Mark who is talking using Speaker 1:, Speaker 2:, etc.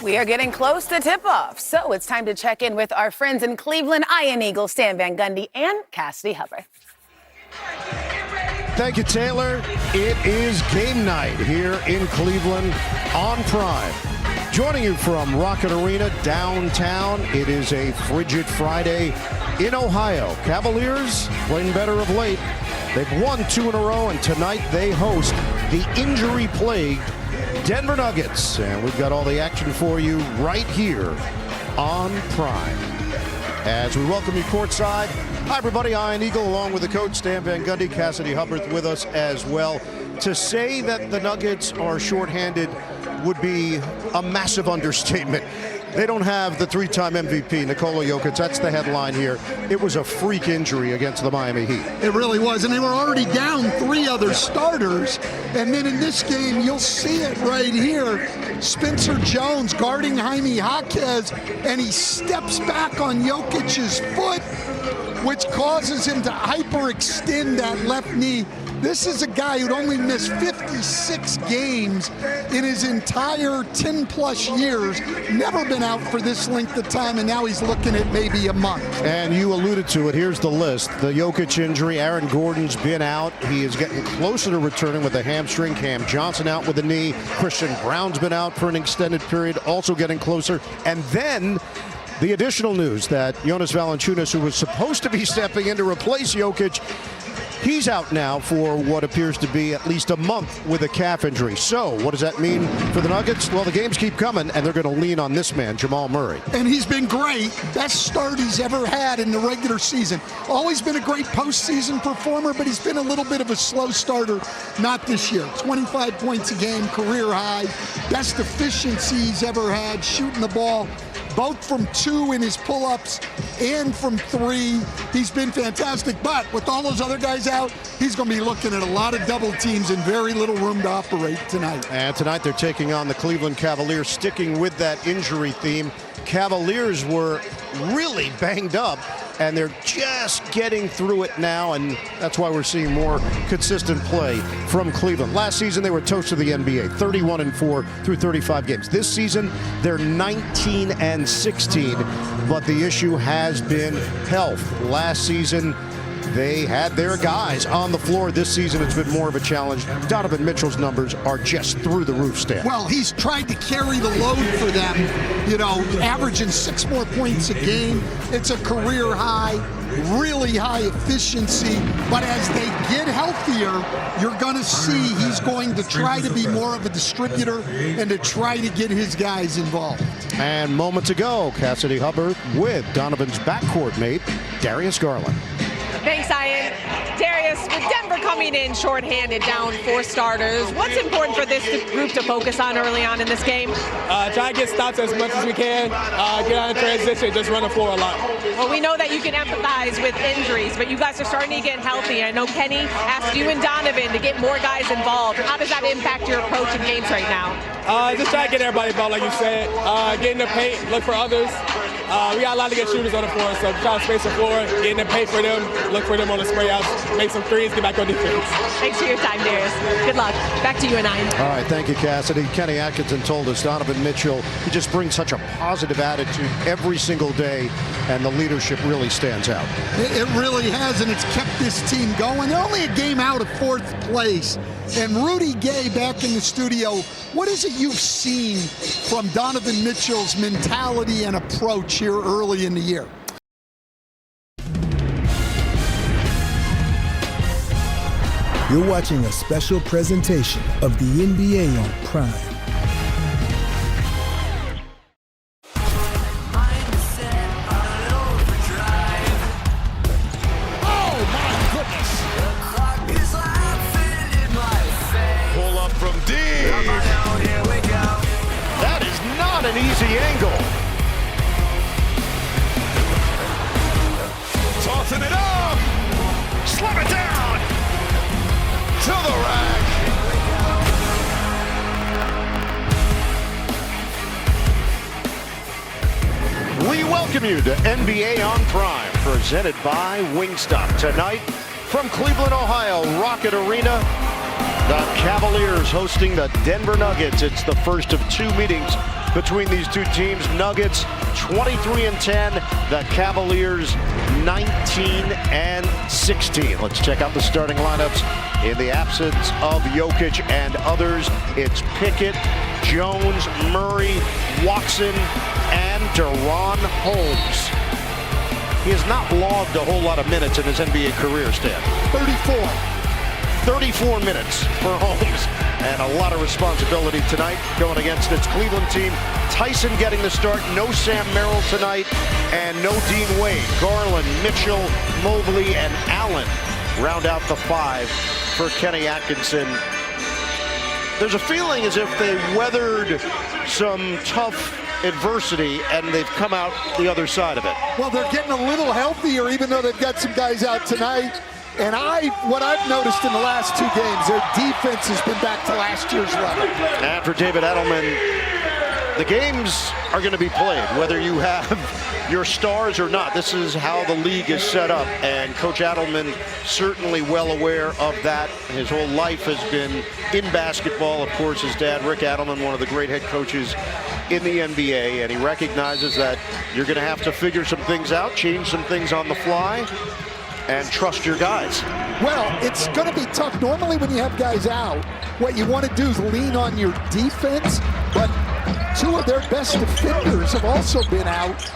Speaker 1: We are getting close to tip-off, so it's time to check in with our friends in Cleveland, Ian Eagle, Stan Van Gundy, and Cassidy Hubbard.
Speaker 2: Thank you, Taylor. It is game night here in Cleveland on Prime. Joining you from Rocket Arena downtown, it is a frigid Friday in Ohio. Cavaliers playing better of late. They've won 2 in a row, and tonight they host the injury-plagued Denver Nuggets. And we've got all the action for you right here on Prime. As we welcome you courtside. Hi, everybody. Ian Eagle, along with the coach, Stan Van Gundy, Cassidy Hubbard with us as well. To say that the Nuggets are shorthanded would be a massive understatement. They don't have the 3-time MVP, Nikola Jokic. That's the headline here. It was a freak injury against the Miami Heat.
Speaker 3: It really was, and they were already down 3 other starters. And then in this game, you'll see it right here. Spencer Jones guarding Jaime Jaquez, and he steps back on Jokic's foot, which causes him to hyperextend that left knee. This is a guy who'd only missed 56 games in his entire 10-plus years, never been out for this length of time, and now he's looking at maybe a month.
Speaker 2: And you alluded to it. Here's the list. The Jokic injury, Aaron Gordon's been out. He is getting closer to returning with a hamstring. Cam Johnson out with a knee. Christian Brown's been out for an extended period, also getting closer. And then the additional news that Jonas Valanciunas, who was supposed to be stepping in to replace Jokic, he's out now for what appears to be at least a month with a calf injury. So what does that mean for the Nuggets? Well, the games keep coming, and they're going to lean on this man, Jamal Murray.
Speaker 3: And he's been great. Best start he's ever had in the regular season. Always been a great postseason performer, but he's been a little bit of a slow starter. Not this year. 25 points a game, career high. Best efficiency he's ever had, shooting the ball both from 2 in his pull-ups and from 3. He's been fantastic, but with all those other guys out, he's going to be looking at a lot of double teams and very little room to operate tonight.
Speaker 2: And tonight they're taking on the Cleveland Cavaliers, sticking with that injury theme. Cavaliers were really banged up, and they're just getting through it now, and that's why we're seeing more consistent play from Cleveland. Last season, they were toast of the NBA, 31-4 through 35 games. This season, they're 19-16, but the issue has been health. Last season, they had their guys on the floor. This season, it's been more of a challenge. Donovan Mitchell's numbers are just through the roof, Stan.
Speaker 3: Well, he's tried to carry the load for them, you know, averaging 6 more points a game. It's a career high, really high efficiency. But as they get healthier, you're going to see he's going to try to be more of a distributor and to try to get his guys involved.
Speaker 2: And moments ago, Cassidy Hubbard with Donovan's backcourt mate, Darius Garland.
Speaker 4: Thanks, Ian. Darius, with Denver coming in shorthanded, down 4 starters, what's important for this group to focus on early on in this game?
Speaker 5: Try to get stops as much as we can, get out of transition, just run the floor a lot.
Speaker 4: Well, we know that you can empathize with injuries, but you guys are starting to get healthy. I know Kenny asked you and Donovan to get more guys involved. How does that impact your approach in games right now?
Speaker 5: Just try to get everybody involved, like you said. Get in the paint, look for others. We got a lot of good shooters on the floor, so try to space the floor, get in the paint for them, look for them on the spray outs, make some threes, get back on defense.
Speaker 4: Thanks for your time, Darius. Good luck. Back to you and Ian.
Speaker 2: All right, thank you, Cassidy. Kenny Atkinson told us Donovan Mitchell, he just brings such a positive attitude every single day, and the leadership really stands out.
Speaker 3: It really has, and it's kept this team going. They're only a game out of 4th place. And Rudy Gay back in the studio, what is it you've seen from Donovan Mitchell's mentality and approach here early in the year?
Speaker 6: You're watching a special presentation of the NBA on Prime.
Speaker 2: That is not an easy angle. Tossing it up. Slam it down. To the rack. We welcome you to NBA on Prime, presented by Wingstop. Tonight, from Cleveland, Ohio, Rocket Arena, The Cavaliers hosting the Denver Nuggets. It's the first of two meetings between these two teams. Nuggets 23-10, the Cavaliers 19-16. Let's check out the starting lineups. In the absence of Jokic and others, it's Pickett, Jones, Murray, Watson, and Deron Holmes. He has not logged a whole lot of minutes in his NBA career, Stan. 34 minutes for Holmes, and a lot of responsibility tonight going against its Cleveland team. Tyson getting the start, no Sam Merrill tonight, and no Dean Wade. Garland, Mitchell, Mobley, and Allen round out the five for Kenny Atkinson. There's a feeling as if they weathered some tough adversity and they've come out the other side of it.
Speaker 3: Well, they're getting a little healthier, even though they've got some guys out tonight. And what I've noticed in the last two games, their defense has been back to last year's level.
Speaker 2: And for David Edelman, the games are going to be played, whether you have your stars or not. This is how the league is set up, and Coach Edelman certainly well aware of that. His whole life has been in basketball. Of course, his dad, Rick Edelman, one of the great head coaches in the NBA, and he recognizes that you're going to have to figure some things out, change some things on the fly, and trust your guys.
Speaker 3: Well, it's going to be tough. Normally when you have guys out, what you want to do is lean on your defense, but two of their best defenders have also been out.